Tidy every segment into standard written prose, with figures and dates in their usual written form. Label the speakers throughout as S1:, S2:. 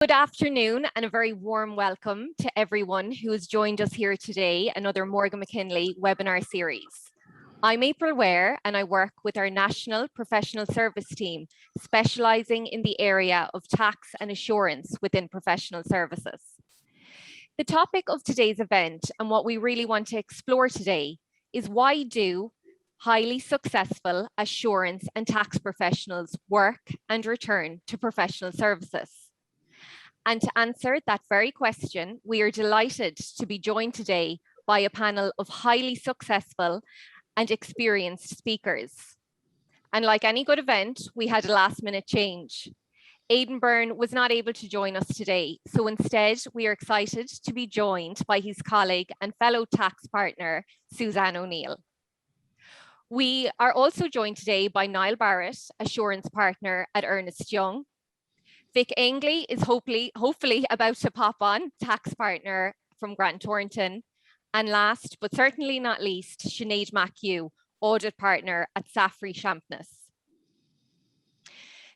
S1: Good afternoon and a very warm welcome to everyone who has joined us here today, another Morgan McKinley webinar series. I'm April Ware and I work with our National Professional Service team, specialising in the area of tax and assurance within professional services. The topic of today's event and what we really want to explore today is why do highly successful assurance and tax professionals work and return to professional services? And to answer that very question, we are delighted to be joined today by a panel of highly successful and experienced speakers. And like any good event, we had a last-minute change. Aidan Byrne was not able to join us today, so instead we are excited to be joined by his colleague and fellow tax partner, Suzanne O'Neill. We are also joined today by Niall Barrett, assurance partner at Ernst Young. Vic Aingley is hopefully about to pop on, tax partner from Grant Thornton. And last, but certainly not least, Sinead McHugh, audit partner at Safri Champness.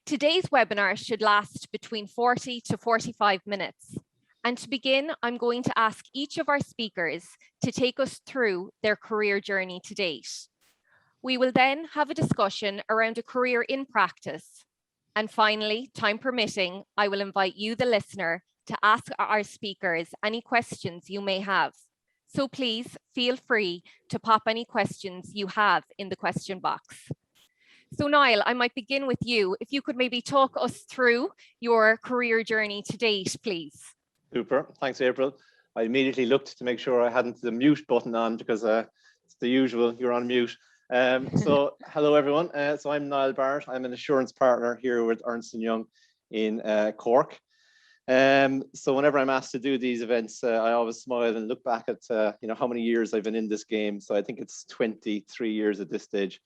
S1: Today's webinar should last between 40 to 45 minutes. And to begin, I'm going to ask each of our speakers to take us through their career journey to date. We will then have a discussion around a career in practice. And finally, time permitting, I will invite you, the listener, to ask our speakers any questions you may have. So please feel free to pop any questions you have in the question box. So Niall, I might begin with you. If you could maybe talk us through your career journey to date, please.
S2: Super, thanks April. I immediately looked to make sure I hadn't the mute button on because it's the usual, you're on mute. So hello everyone, so I'm Niall Barrett. I'm an assurance partner here with Ernst & Young in Cork. So whenever I'm asked to do these events, I always smile and look back at how many years I've been in this game. So I think it's 23 years at this stage.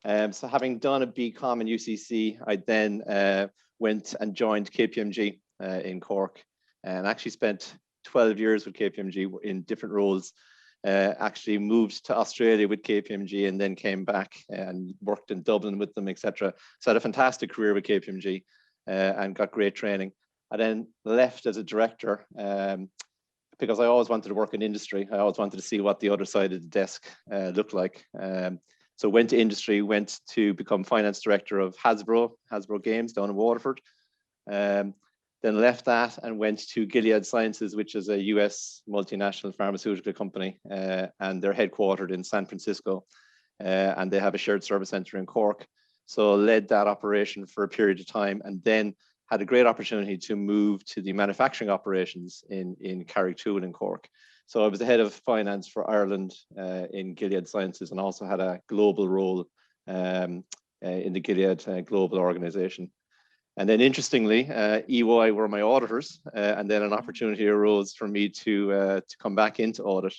S2: So having done a BCom in UCC, I then went and joined KPMG in Cork and actually spent 12 years with KPMG in different roles. Actually moved to Australia with KPMG and then came back and worked in Dublin with them, etc. So I had a fantastic career with KPMG and got great training. I then left as a director because I always wanted to work in industry. I always wanted to see what the other side of the desk looked like. So went to industry, went to become finance director of Hasbro Games down in Waterford. Then left that and went to Gilead Sciences, which is a US multinational pharmaceutical company, and they're headquartered in San Francisco, and they have a shared service center in Cork. So led that operation for a period of time and then had a great opportunity to move to the manufacturing operations in Carrigtwohill in Cork. So I was the head of finance for Ireland in Gilead Sciences and also had a global role in the Gilead global organization. And then interestingly, EY were my auditors, and then an opportunity arose for me to come back into audit,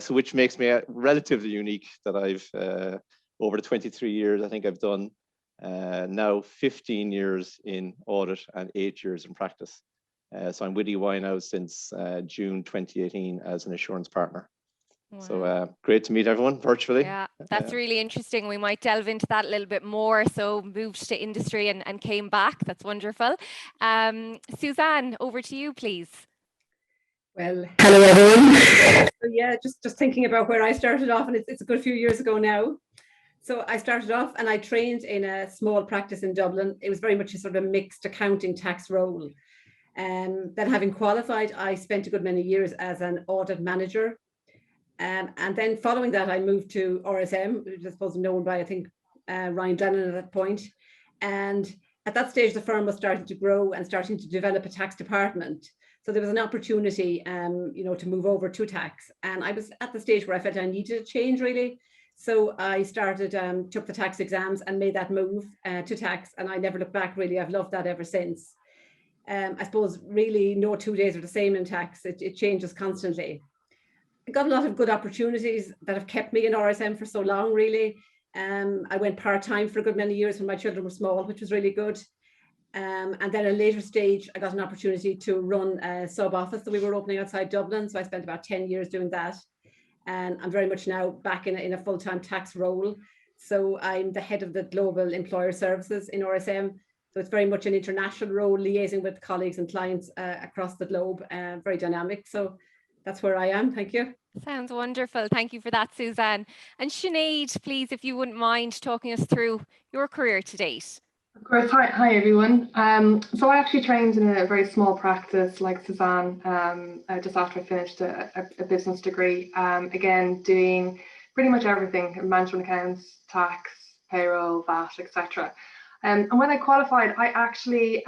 S2: so which makes me relatively unique that I've, over the 23 years, I think I've done now 15 years in audit and 8 years in practice. So I'm with EY now since June 2018 as an assurance partner. Wow. So great to meet everyone virtually.
S1: Yeah, that's really interesting. We might delve into that a little bit more. So moved to industry and came back. That's wonderful. Suzanne, over to you, please.
S3: Well, hello everyone. So yeah, just thinking about where I started off, and it's a good few years ago now. So I started off and I trained in a small practice in Dublin. It was very much a sort of mixed accounting tax role. Then having qualified, I spent a good many years as an audit manager. And then following that, I moved to RSM, which I suppose known by, I think, Ryan Drennan at that point. And at that stage, the firm was starting to grow and starting to develop a tax department. So there was an opportunity, to move over to tax. And I was at the stage where I felt I needed a change, really. So I started, took the tax exams and made that move to tax. And I never looked back, really. I've loved that ever since. I suppose really no 2 days are the same in tax. It changes constantly. I got a lot of good opportunities that have kept me in RSM for so long, really. I went part-time for a good many years when my children were small, which was really good. And then at a later stage, I got an opportunity to run a sub-office that we were opening outside Dublin. So I spent about 10 years doing that. And I'm very much now back in a full-time tax role. So I'm the head of the global employer services in RSM. So it's very much an international role, liaising with colleagues and clients across the globe, very dynamic. So that's where I am. Thank you.
S1: Sounds wonderful. Thank you for that, Suzanne. And Sinead, please, if you wouldn't mind talking us through your career to date.
S4: Of course. Hi everyone. So I actually trained in a very small practice like Suzanne just after I finished a business degree. Again, doing pretty much everything: management accounts, tax, payroll, VAT, etc. And when I qualified, I actually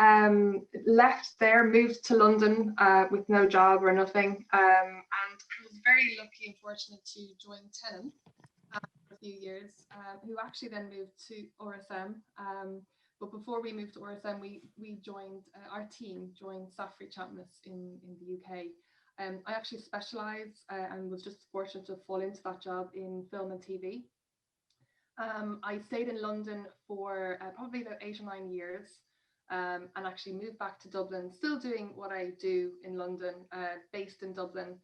S4: left there, moved to London with no job or nothing, and I was very lucky and fortunate to join Tenon for a few years, who actually then moved to RSM. But before we moved to RSM, we joined, our team joined Safri Champness in the UK. I actually specialise and was just fortunate to fall into that job in film and TV. I stayed in London for probably about 8 or 9 years, and actually moved back to Dublin, still doing what I do in London, based in Dublin,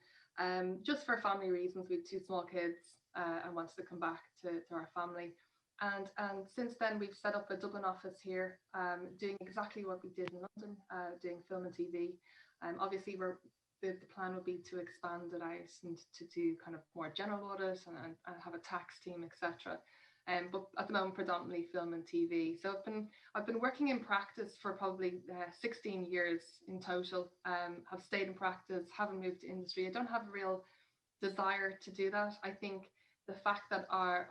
S4: just for family reasons. We had 2 small kids and wanted to come back to our family. And since then, we've set up a Dublin office here, doing exactly what we did in London, doing film and TV. Obviously, the plan would be to expand it out and to do kind of more general audit and have a tax team, etc. But at the moment, predominantly film and TV. So I've been working in practice for probably 16 years in total. Have stayed in practice, haven't moved to industry. I don't have a real desire to do that. I think the fact that our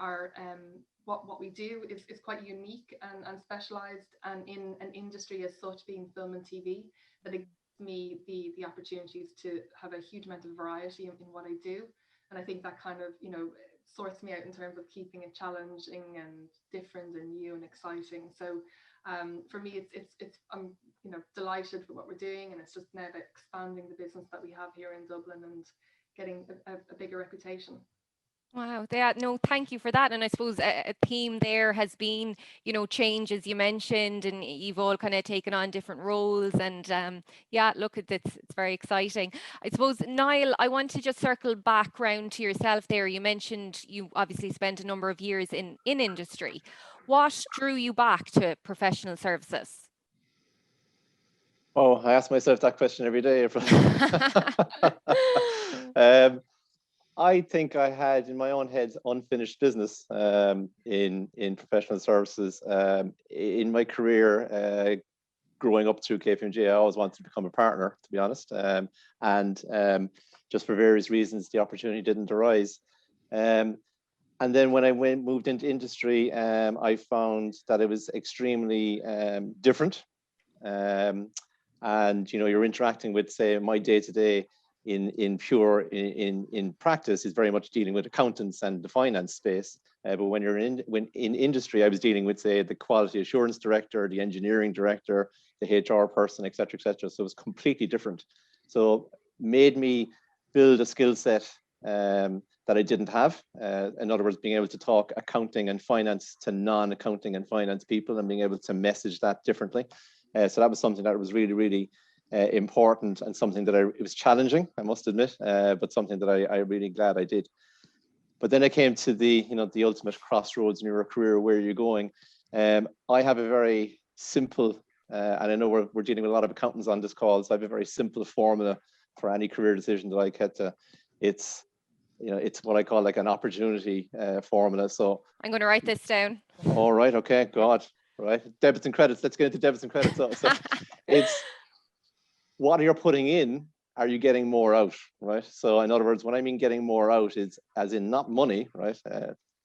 S4: what we do is quite unique and specialized, and in an industry as such being film and TV, that it gives me the opportunities to have a huge amount of variety in what I do. And I think that kind of, sorts me out in terms of keeping it challenging and different and new and exciting. So for me, it's I'm delighted with what we're doing, and it's just now about expanding the business that we have here in Dublin and getting a bigger reputation.
S1: Wow, no, thank you for that. And I suppose a theme there has been, change, as you mentioned, and you've all kind of taken on different roles. And yeah, look, it's very exciting. I suppose, Niall, I want to just circle back round to yourself there. You mentioned you obviously spent a number of years in industry. What drew you back to professional services?
S2: Oh, I ask myself that question every day, April. I think I had in my own head unfinished business in professional services. In my career, growing up through KPMG, I always wanted to become a partner, to be honest. And just for various reasons, the opportunity didn't arise. And then when I moved into industry, I found that it was extremely different. And you're interacting with, say, my day-to-day in practice is very much dealing with accountants and the finance space. But when you're in industry, I was dealing with, say, the quality assurance director, the engineering director, the HR person, etc., etc. So it was completely different. So made me build a skill set that I didn't have. In other words, being able to talk accounting and finance to non-accounting and finance people, and being able to message that differently. So that was something that was really, really important, and something that it was challenging, I must admit, but something that I'm really glad I did. But then I came to the ultimate crossroads in your career. Where you're going. I have a very simple, and I know we're dealing with a lot of accountants on this call, so I have a very simple formula for any career decision that I get to. It's what I call like an opportunity formula. So
S1: I'm going to write this down.
S2: All right. Okay. God. Right. Debits and credits. Let's get into debits and credits. So it's what you're putting in, are you getting more out, right? So in other words, when I mean getting more out, it's as in not money, right?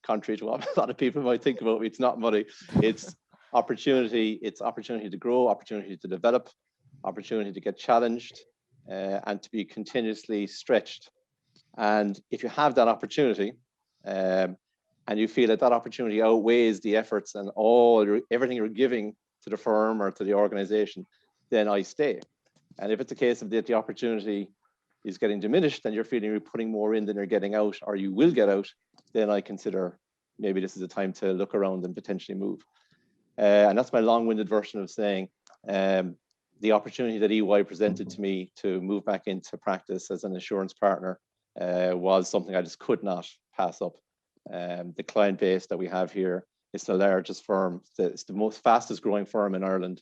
S2: Contrary to what a lot of people might think about, it's not money. It's opportunity. It's opportunity to grow, opportunity to develop, opportunity to get challenged, and to be continuously stretched. And if you have that opportunity, and you feel that that opportunity outweighs the efforts and everything you're giving to the firm or to the organization, then I stay. And if it's a case of that the opportunity is getting diminished and you're feeling you're putting more in than you're getting out, or you will get out, then I consider maybe this is a time to look around and potentially move. And that's my long-winded version of saying the opportunity that EY presented to me to move back into practice as an assurance partner was something I just could not pass up. The client base that we have here It's the largest firm. It's the most fastest growing firm in Ireland.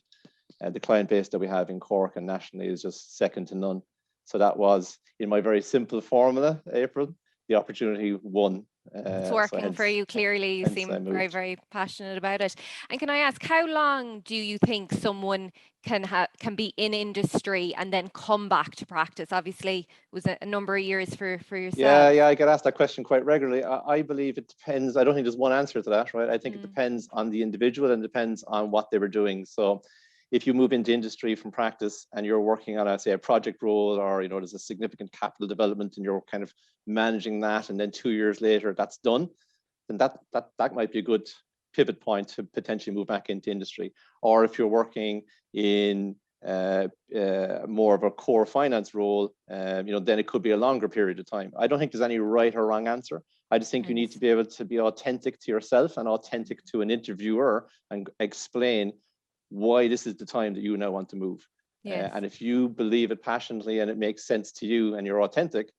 S2: And the client base that we have in Cork and nationally is just second to none. So that was, in my very simple formula, April, the opportunity won.
S1: It's working for you, clearly. You seem very, very passionate about it. And can I ask, how long do you think someone can be in industry and then come back to practice? Obviously, it was a number of years for yourself.
S2: Yeah, I get asked that question quite regularly. I believe it depends. I don't think there's one answer to that, right? I think it depends on the individual and depends on what they were doing. So if you move into industry from practice and you're working on, say, a project role, or there's a significant capital development and you're kind of managing that, and then 2 years later that's done, then that might be a good pivot point to potentially move back into industry. Or if you're working in more of a core finance role, then it could be a longer period of time. I don't think there's any right or wrong answer. I just think you need to be able to be authentic to yourself and authentic to an interviewer and explain why this is the time that you now want to move.
S1: Yes.
S2: And if you believe it passionately and it makes sense to you and you're authentic,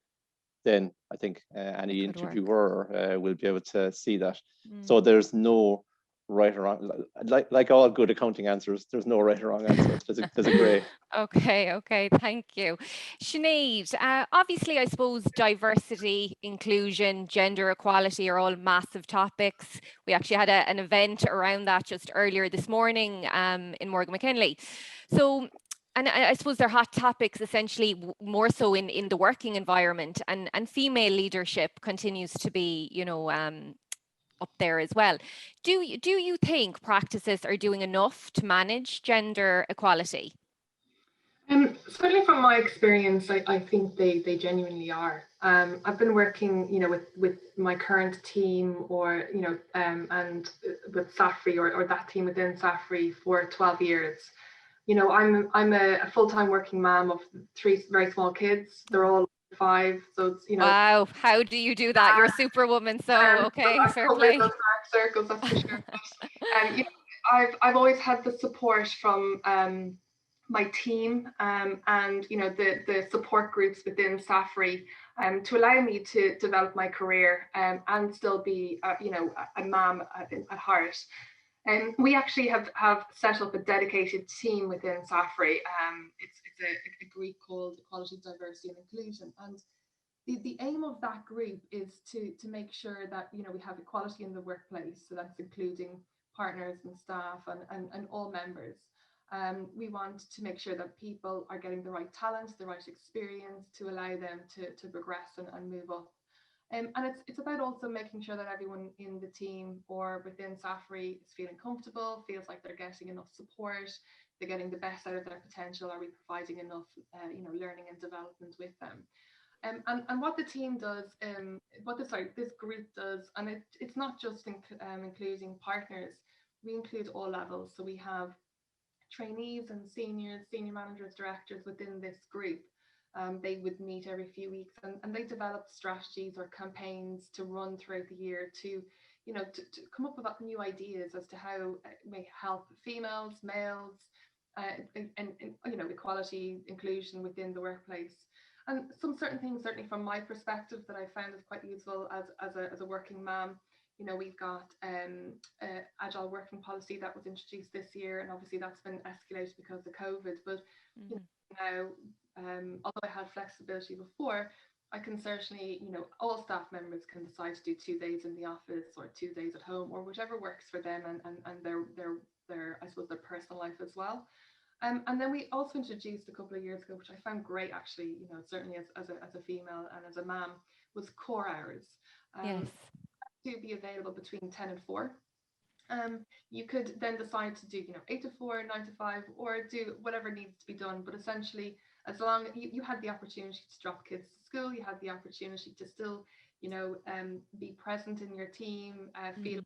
S2: then I think any interviewer will be able to see that. So there's no right or wrong. Like all good accounting answers, there's no right or wrong answer. There's a gray.
S1: Okay, thank you. Sinead, obviously, I suppose diversity, inclusion, gender equality are all massive topics. We actually had an event around that just earlier this morning in Morgan McKinley. So, and I suppose they're hot topics essentially more so in the working environment, and female leadership continues to be, up there as well. Do you think practices are doing enough to manage gender equality?
S4: Certainly from my experience, I think they genuinely are. I've been working, with my current team, or and with Safri or that team within Safri for 12 years. I'm a full-time working mom of 3 very small kids. They're all 5, so it's
S1: Wow, how do you do that? You're a superwoman, so okay, fair play.
S4: Those dark circles, that's for sure. I've always had the support from my team and the support groups within Safri to allow me to develop my career and still be a mom at heart. And we actually have set up a dedicated team within Safri. It's a group called Equality, Diversity and Inclusion, and the aim of that group is to make sure that we have equality in the workplace. So that's including partners and staff and all members. We want to make sure that people are getting the right talent, the right experience to allow them to progress and move up. And it's about also making sure that everyone in the team or within Safri is feeling comfortable, feels like they're getting enough support, they're getting the best out of their potential. Are we providing enough, learning and development with them? And what the team does, this group does, and it's not just including partners. We include all levels. So we have trainees and senior managers, directors within this group. They would meet every few weeks and they develop strategies or campaigns to run throughout the year to come up with new ideas as to how it may help females, males, and equality, inclusion within the workplace. And some certain things, certainly from my perspective, that I found is quite useful as a working mom. We've got agile working policy that was introduced this year, and obviously that's been escalated because of COVID. But now, although I had flexibility before, I can certainly, all staff members can decide to do 2 days in the office or 2 days at home, or whichever works for them and their I suppose their personal life as well. And then we also introduced a couple of years ago, which I found great actually, certainly as a female and as a mom, was core hours.
S1: Yes.
S4: To be available between 10 and 4. You could then decide to do 8 to 4, 9 to 5, or do whatever needs to be done. But essentially, as long as you had the opportunity to drop kids to school, you had the opportunity to still be present in your team, feel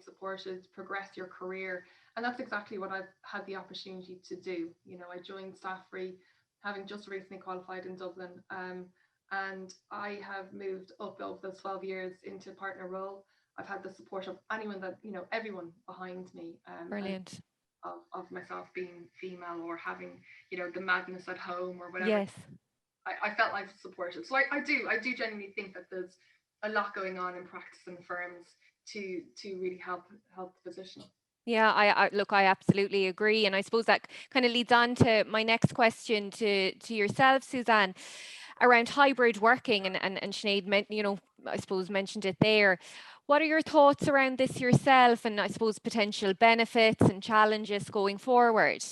S4: supported, progress your career. And that's exactly what I've had the opportunity to do. I joined Safri having just recently qualified in Dublin, and I have moved up over those 12 years into partner role. I've had the support of everyone behind me.
S1: Brilliant.
S4: Of myself being female or having, the madness at home or whatever.
S1: Yes.
S4: I felt like supported. So I do genuinely think that there's a lot going on in practice and firms to really help the position.
S1: Yeah, I absolutely agree. And I suppose that kind of leads on to my next question to yourself, Suzanne, around hybrid working, and Sinead, I suppose mentioned it there. What are your thoughts around this yourself, and I suppose potential benefits and challenges going forward?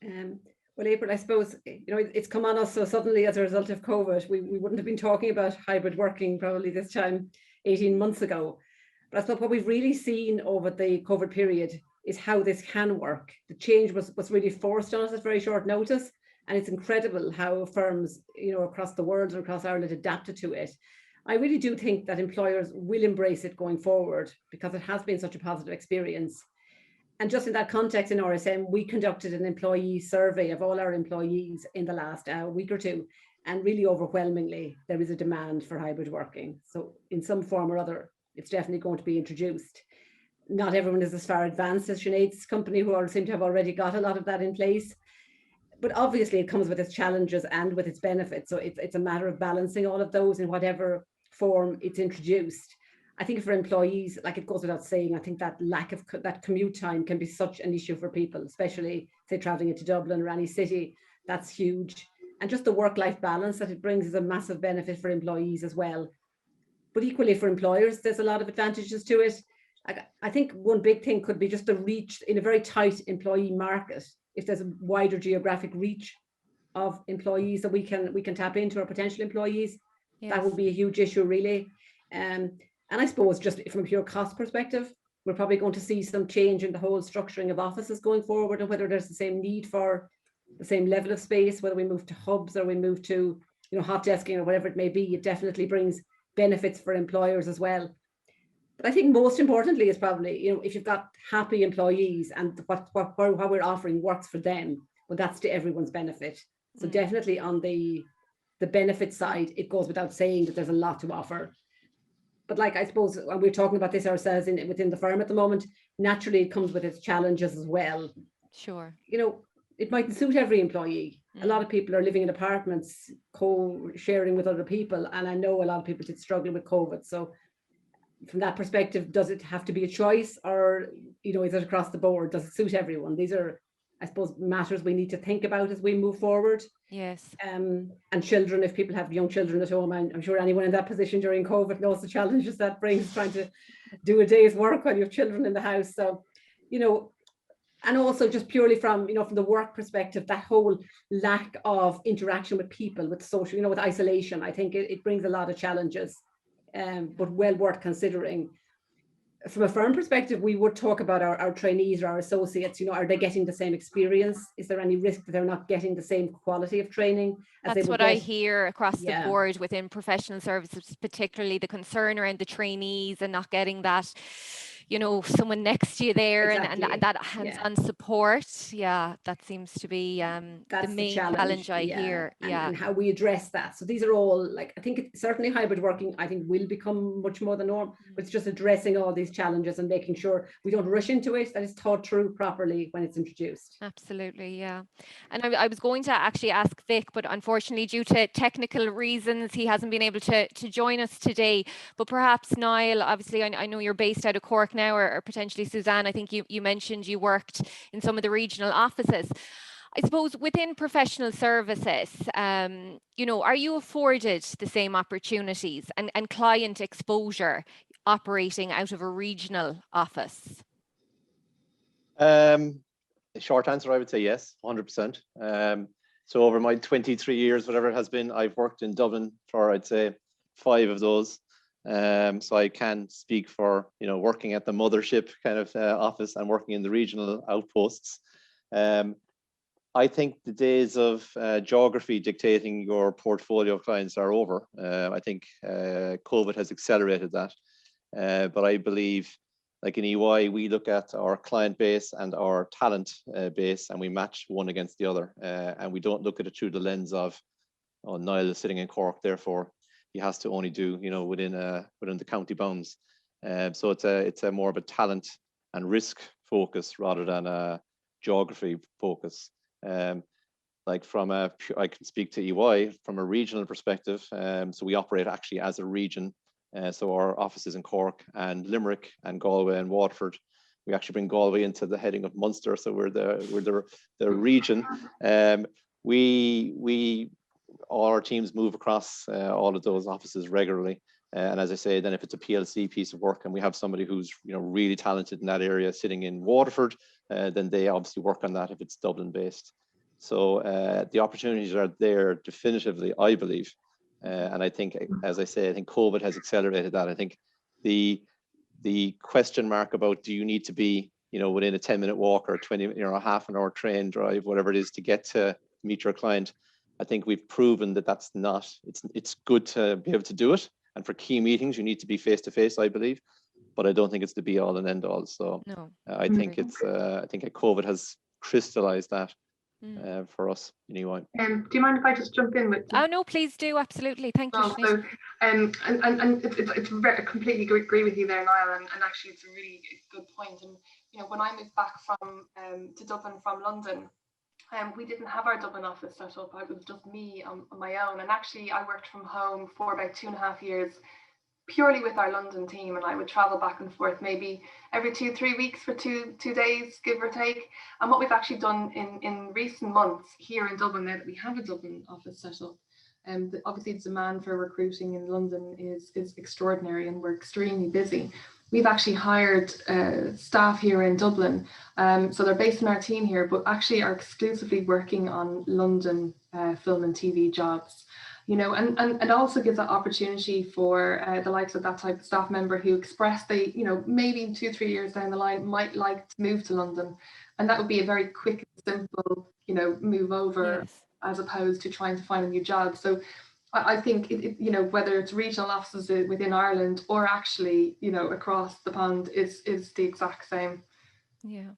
S3: Well, April, I suppose, it's come on us so suddenly as a result of COVID. We wouldn't have been talking about hybrid working probably this time 18 months ago. But I suppose what we've really seen over the COVID period is how this can work. The change was really forced on us at very short notice. And it's incredible how firms, across the world and across Ireland adapted to it. I really do think that employers will embrace it going forward because it has been such a positive experience. And just in that context, in RSM, we conducted an employee survey of all our employees in the last week or two. And really overwhelmingly, there is a demand for hybrid working. So in some form or other, it's definitely going to be introduced. Not everyone is as far advanced as Sinead's company, who all seem to have already got a lot of that in place. But obviously it comes with its challenges and with its benefits. So it's a matter of balancing all of those in whatever form it's introduced. I think for employees, like it goes without saying, I think that lack of that commute time can be such an issue for people, especially say traveling into Dublin or any city. That's huge. And just the work-life balance that it brings is a massive benefit for employees as well. But equally for employers, there's a lot of advantages to it. I think one big thing could be just the reach in a very tight employee market. If there's a wider geographic reach of employees that we can tap into, our potential employees, yes, that would be a huge issue, really. And I suppose just from a pure cost perspective, we're probably going to see some change in the whole structuring of offices going forward, and whether there's the same need for the same level of space, whether we move to hubs or we move to hot desking or whatever it may be. It definitely brings benefits for employers as well. But I think most importantly is probably, if you've got happy employees and what we're offering works for them, well, that's to everyone's benefit. So definitely on the benefit side, it goes without saying that there's a lot to offer. But like, I suppose, when we're talking about this ourselves within the firm at the moment, naturally it comes with its challenges as well.
S1: Sure.
S3: It mightn't suit every employee. A lot of people are living in apartments, co-sharing with other people. And I know a lot of people did struggle with COVID. So from that perspective, does it have to be a choice, or, is it across the board? Does it suit everyone? These are, I suppose, matters we need to think about as we move forward.
S1: Yes.
S3: And children, if people have young children at home, I'm sure anyone in that position during COVID knows the challenges that brings, trying to do a day's work when you have children in the house. So, and also just purely from the work perspective, that whole lack of interaction with people, with social, with isolation, I think it brings a lot of challenges, but well worth considering. From a firm perspective, we would talk about our trainees or our associates. Are they getting the same experience? Is there any risk that they're not getting the same quality of training as
S1: That's what I hear across the board within professional services, particularly the concern around the trainees and not getting that, someone next to you there. Exactly. and that hands-on support. Yeah, that seems to be the main challenge I hear.
S3: And how we address that. So these are all, I think certainly hybrid working, I think, will become much more the norm, but it's just addressing all these challenges and making sure we don't rush into it, that it's thought through properly when it's introduced.
S1: Absolutely, yeah. And I was going to actually ask Vic, but unfortunately due to technical reasons, he hasn't been able to join us today. But perhaps Niall, obviously I know you're based out of Cork now, or potentially Suzanne, I think you mentioned you worked in some of the regional offices. I suppose within professional services, are you afforded the same opportunities and client exposure operating out of a regional office?
S2: The short answer, I would say yes, 100%. So over my 23 years, whatever it has been, I've worked in Dublin for, I'd say, 5 of those. So I can speak for, working at the mothership kind of office and working in the regional outposts. I think the days of geography dictating your portfolio of clients are over. I think COVID has accelerated that. But I believe, like in EY, we look at our client base and our talent base, and we match one against the other. And we don't look at it through the lens of, oh, Niall is sitting in Cork, therefore he has to only do, within the county bounds. So it's a more of a talent and risk focus rather than a geography focus. I can speak to EY from a regional perspective. So we operate actually as a region. So our offices in Cork and Limerick and Galway and Waterford. We actually bring Galway into the heading of Munster, so we're the region. All our teams move across all of those offices regularly. And as I say, then if it's a PLC piece of work and we have somebody who's really talented in that area sitting in Waterford, then they obviously work on that if it's Dublin based. So the opportunities are there definitively, I believe. And I think, as I say, I think COVID has accelerated that. I think the question mark about do you need to be within a 10-minute walk or 20 a half an hour train drive, whatever it is, to get to meet your client, I think we've proven that that's not, it's good to be able to do it. And for key meetings, you need to be face to face, I believe, but I don't think it's the be all and end all. So no. I think I think COVID has crystallized that for us in EY.
S4: Do you mind if I just jump in with?
S1: Oh no, please do, absolutely. Thank you.
S4: So, and it's very, I completely agree with you there, Niall, and actually it's a really good point. And when I moved back from to Dublin from London, we didn't have our Dublin office set up. It was just me on my own, and actually I worked from home for about 2.5 years, purely with our London team, and I would travel back and forth maybe every 2-3 weeks for two days, give or take. And what we've actually done in recent months here in Dublin, now that we have a Dublin office set up, obviously the demand for recruiting in London is extraordinary, and we're extremely busy. We've actually hired staff here in Dublin, so they're based in our team here, but actually are exclusively working on London film and TV jobs. And it also gives that opportunity for the likes of that type of staff member who express they, maybe in 2-3 years down the line might like to move to London, and that would be a very quick and simple, move over, yes, as opposed to trying to find a new job. So I think whether it's regional offices within Ireland or actually across the pond is the exact same.
S1: Yeah.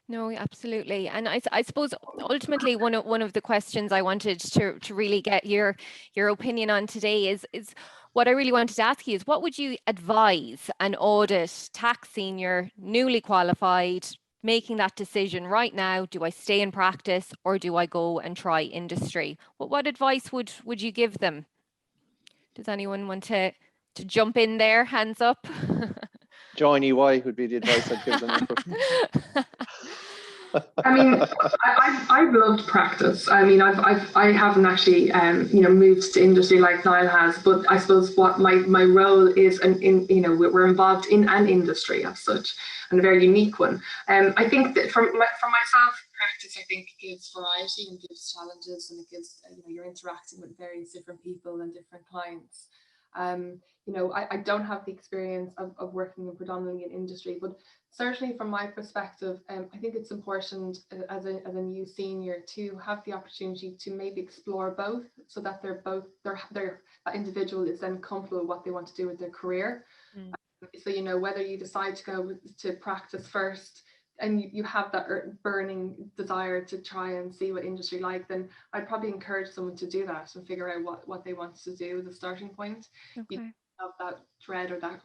S1: No, absolutely. And I suppose ultimately one of the questions I wanted to really get your opinion on today is what I really wanted to ask you is, what would you advise an audit tax senior, newly qualified, making that decision right now? Do I stay in practice or do I go and try industry? What advice would you give them? Does anyone want to jump in there? Hands up.
S2: Join EY would be the advice I'd give them.
S4: I mean, I've loved practice. I mean, I haven't actually moved to industry like Niall has, but I suppose what my role is, we're involved in an industry as such, and a very unique one. I think that for myself, practice, I think, gives variety and gives challenges, and it gives you're interacting with various different people and different clients. I don't have the experience of working predominantly in industry, but certainly from my perspective, I think it's important as a new senior to have the opportunity to maybe explore both, so that that individual is then comfortable with what they want to do with their career. So whether you decide to go to practice first and you have that burning desire to try and see what industry like, then I'd probably encourage someone to do that and figure out what they want to do as a starting point. Okay. You have that dread or that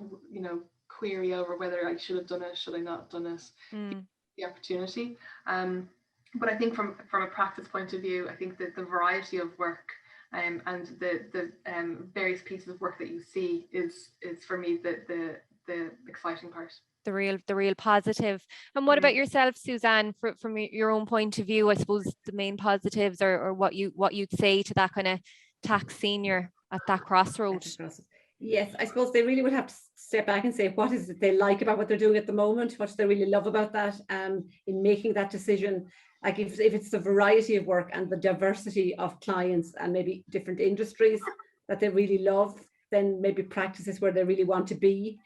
S4: query over whether I should have done it, should I not have done it, the opportunity. But I think from a practice point of view, I think that the variety of work and the various pieces of work that you see is for me the exciting part.
S1: The real positive. And what about yourself, Suzanne, from your own point of view? I suppose the main positives or what you'd say to that kind of tax senior at that crossroads.
S3: Yes, I suppose they really would have to step back and say, what is it they like about what they're doing at the moment? What do they really love about that? In making that decision, like if it's the variety of work and the diversity of clients and maybe different industries that they really love, then maybe practice is where they really want to be.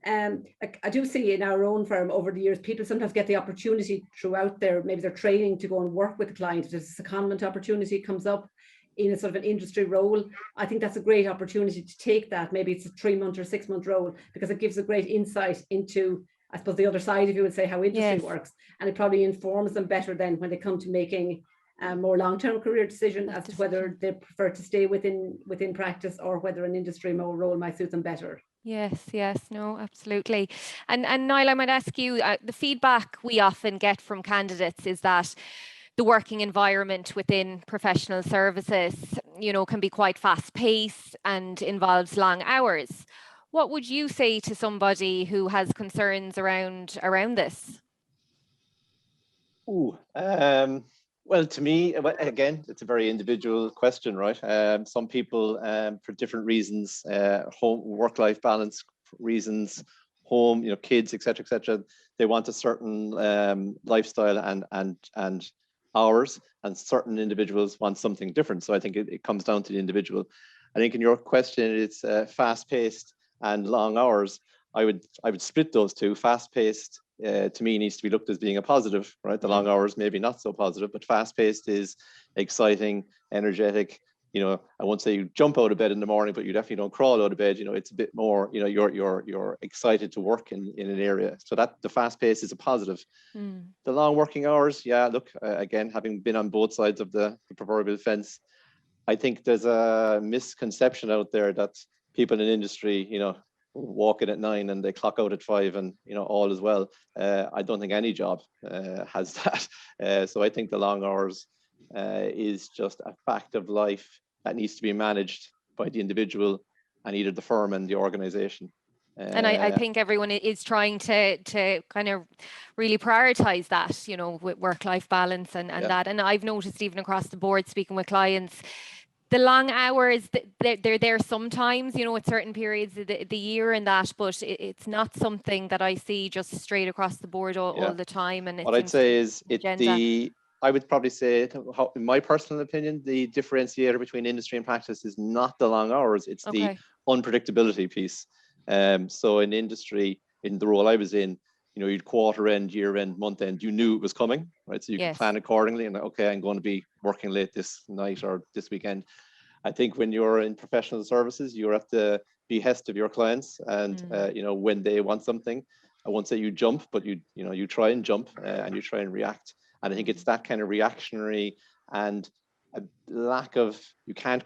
S3: Like I do see in our own firm over the years, people sometimes get the opportunity throughout maybe their training to go and work with the client. If there's a secondment opportunity comes up in a sort of an industry role, I think that's a great opportunity to take that. Maybe it's a 3-month or 6-month role, because it gives a great insight into, I suppose, the other side, if you would say, how industry works. And it probably informs them better then when they come to making a more long-term career decision as to whether they prefer to stay within practice or whether an industry role might suit them better.
S1: Yes, no, absolutely. And Niall, I might ask you, the feedback we often get from candidates is that the working environment within professional services, can be quite fast-paced and involves long hours. What would you say to somebody who has concerns around this?
S2: Ooh, well, to me, again, it's a very individual question, right? Some people, for different reasons, home, work-life balance reasons, home, kids, etc., they want a certain lifestyle and hours, and certain individuals want something different. So I think it comes down to the individual. I think in your question, it's fast-paced and long hours. I would split those two. Fast-paced to me needs to be looked as being a positive, right? The long hours maybe not so positive, but fast-paced is exciting, energetic. I won't say you jump out of bed in the morning, but you definitely don't crawl out of bed. It's a bit more. You're excited to work in an area. So that the fast pace is a positive. The long working hours, yeah. Look, again, having been on both sides of the proverbial fence, I think there's a misconception out there that people in industry, walk in at 9 and they clock out at 5 and all is well. I don't think any job has that. So I think the long hours is just a fact of life that needs to be managed by the individual and either the firm and the organization.
S1: And I think everyone is trying to kind of really prioritize that, with work-life balance and that. And I've noticed even across the board, speaking with clients, the long hours, they're there sometimes, at certain periods of the year and that, but it's not something that I see just straight across the board all the time. And
S2: what I'd say is I would probably say, in my personal opinion, the differentiator between industry and practice is not the long hours, it's the unpredictability piece. So in industry, in the role I was in, you'd quarter end, year end, month end, you knew it was coming, right? So you can plan accordingly and okay, I'm going to be working late this night or this weekend. I think when you're in professional services, you're at the behest of your clients and, when they want something, I won't say you jump, but you try and jump and you try and react. And I think it's that kind of reactionary and a lack of, you can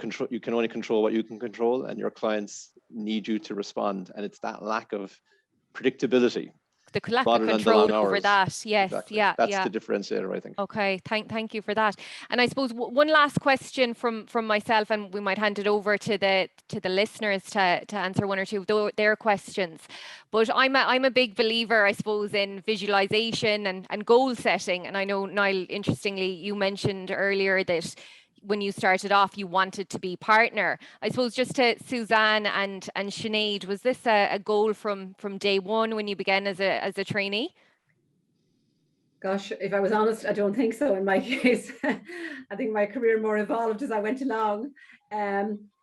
S2: only control what you can control, and your clients need you to respond. And it's that lack of predictability.
S1: The lack of control over that. Yes.
S2: Exactly.
S1: Yeah.
S2: That's the differentiator, I think.
S1: Okay. Thank you for that. And I suppose one last question from myself, and we might hand it over to the listeners to answer one or two of their questions. But I'm a big believer, I suppose, in visualization and goal setting. And I know, Niall, interestingly, you mentioned earlier that when you started off, you wanted to be partner. I suppose just to Suzanne and Sinead, was this a goal from day one when you began as a trainee?
S3: Gosh, if I was honest, I don't think so in my case. I think my career more evolved as I went along.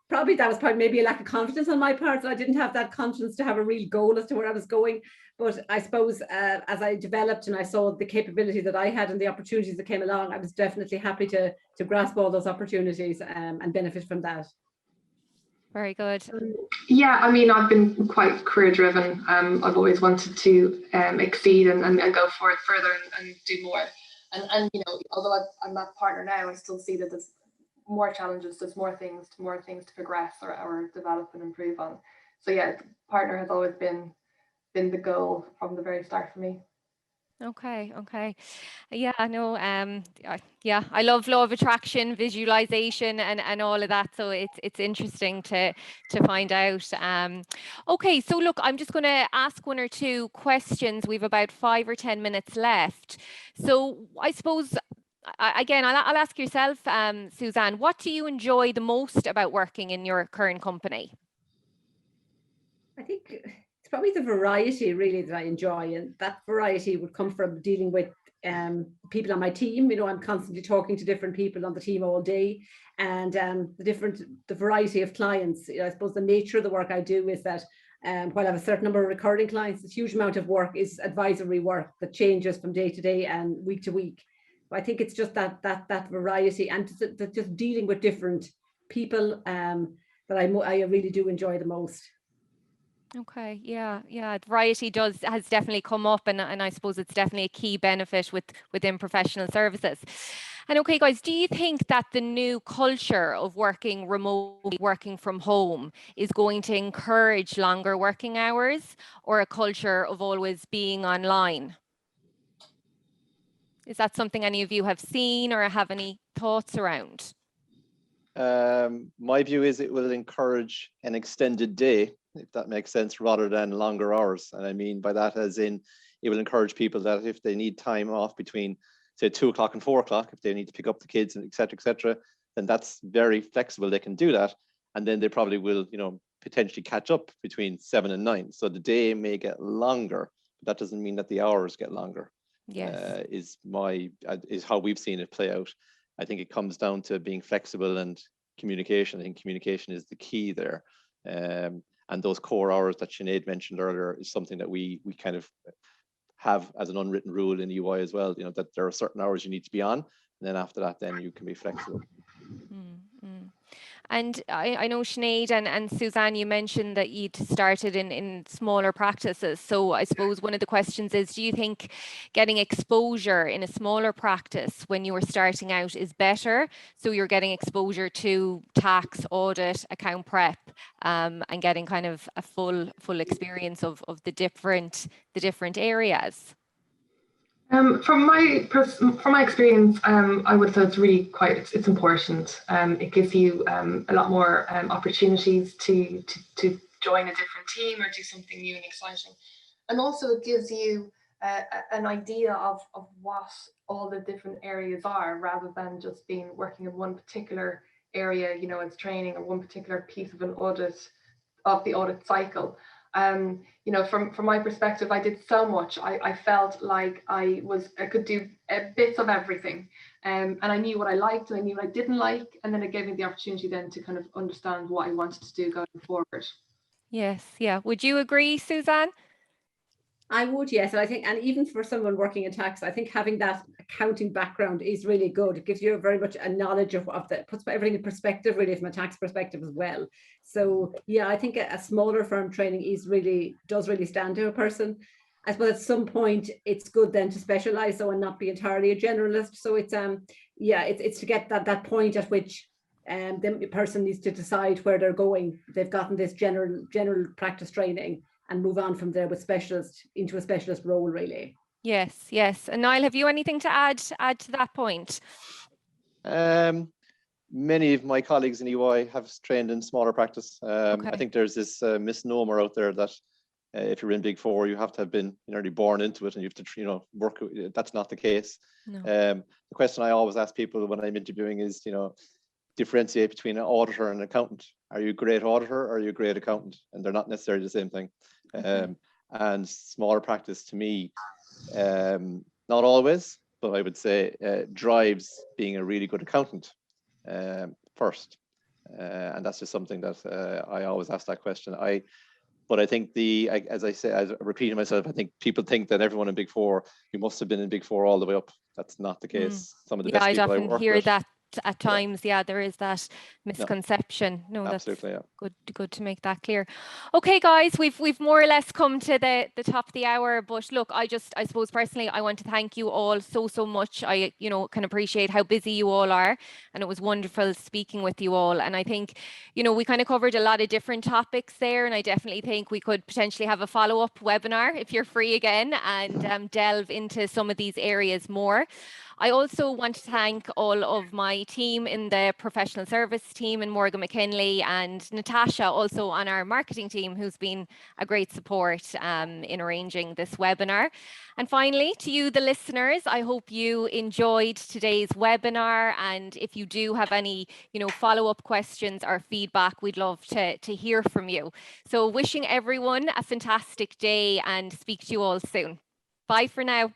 S3: Probably that was maybe a lack of confidence on my part. So I didn't have that confidence to have a real goal as to where I was going. But I suppose as I developed and I saw the capability that I had and the opportunities that came along, I was definitely happy to grasp all those opportunities and benefit from that.
S1: Very good.
S4: Yeah, I mean, I've been quite career driven. I've always wanted to exceed and go for it further and do more. And although I'm not partner now, I still see that there's more challenges, there's more things to progress or develop and improve on. So yeah, partner has always been the goal from the very start for me.
S1: Okay. Yeah, I know. I love law of attraction, visualization, and all of that. So it's interesting to find out. Okay, so look, I'm just going to ask one or two questions. We've about 5 or 10 minutes left. So I suppose, again, I'll ask yourself, Suzanne, what do you enjoy the most about working in your current company?
S3: I think it's probably the variety really that I enjoy, and that variety would come from dealing with people on my team. I'm constantly talking to different people on the team all day, and the variety of clients. I suppose the nature of the work I do is that while I have a certain number of recurring clients, a huge amount of work is advisory work that changes from day to day and week to week. I think it's just that variety and just dealing with different people that I really do enjoy the most.
S1: Okay, yeah, variety has definitely come up, and I suppose it's definitely a key benefit within professional services. And okay, guys, do you think that the new culture of working remotely, working from home, is going to encourage longer working hours, or a culture of always being online? Is that something any of you have seen or have any thoughts around?
S2: My view is it will encourage an extended day if that makes sense, rather than longer hours. And I mean by that as in, it will encourage people that if they need time off between, say, 2 o'clock and 4 o'clock, if they need to pick up the kids and et cetera, then that's very flexible. They can do that. And then they probably will, potentially catch up between 7 and 9. So the day may get longer, but that doesn't mean that the hours get longer.
S1: Yes.
S2: Is how we've seen it play out. I think it comes down to being flexible and communication. I think communication is the key there. And those core hours that Sinead mentioned earlier is something that we kind of have as an unwritten rule in EY as well, that there are certain hours you need to be on, and then after that, then you can be flexible.
S1: And I know Sinead and Suzanne, you mentioned that you'd started in smaller practices. So I suppose one of the questions is, do you think getting exposure in a smaller practice when you were starting out is better? So you're getting exposure to tax, audit, account prep, and getting kind of a full experience of the different areas.
S4: From my experience, I would say it's really it's important. It gives you a lot more opportunities to join a different team or do something new and exciting, and also it gives you an idea of what all the different areas are, rather than just working in one particular area, as training, or one particular piece of an audit of the audit cycle. From my perspective, I did so much. I felt like I could do bits of everything, and I knew what I liked and I knew what I didn't like, and then it gave me the opportunity then to kind of understand what I wanted to do going forward.
S1: Yes, yeah. Would you agree, Suzanne?
S3: I would, yes. And I think, and even for someone working in tax, I think having that accounting background is really good. It gives you very much a knowledge of puts everything in perspective, really, from a tax perspective as well. So yeah, I think a smaller firm training does really stand to a person. I suppose at some point it's good then to specialize, so and not be entirely a generalist. So it's it's to get that point at which the person needs to decide where they're going. They've gotten this general practice training, and move on from there with into a specialist role, really.
S1: Yes. And Niall, have you anything to add to that point?
S2: Many of my colleagues in EY have trained in smaller practice.
S1: Okay.
S2: I think there's this misnomer out there that if you're in Big Four, you have to have been nearly born into it, and you have to work. That's not the case.
S1: No.
S2: The question I always ask people when I'm interviewing is, differentiate between an auditor and an accountant. Are you a great auditor or are you a great accountant? And they're not necessarily the same thing. And smaller practice to me, not always, but I would say drives being a really good accountant first. And that's just something that I always ask that question. But I think as I'm repeating myself, I think people think that everyone in Big Four, you must have been in Big Four all the way up. That's not the case. Some of the best
S1: I'd
S2: people I
S1: often
S2: work
S1: hear
S2: with,
S1: that at times. Yeah, there is that misconception. No,
S2: absolutely,
S1: that's good to make that clear. Okay, guys, we've more or less come to the top of the hour. But look, I suppose personally, I want to thank you all so much. I can appreciate how busy you all are, and it was wonderful speaking with you all. And I think we kind of covered a lot of different topics there, and I definitely think we could potentially have a follow-up webinar if you're free again, and delve into some of these areas more. I also want to thank all of my team in the professional service team in Morgan McKinley, and Natasha also on our marketing team, who's been a great support in arranging this webinar. And finally, to you, the listeners, I hope you enjoyed today's webinar. And if you do have any, follow-up questions or feedback, we'd love to hear from you. So wishing everyone a fantastic day, and speak to you all soon. Bye for now.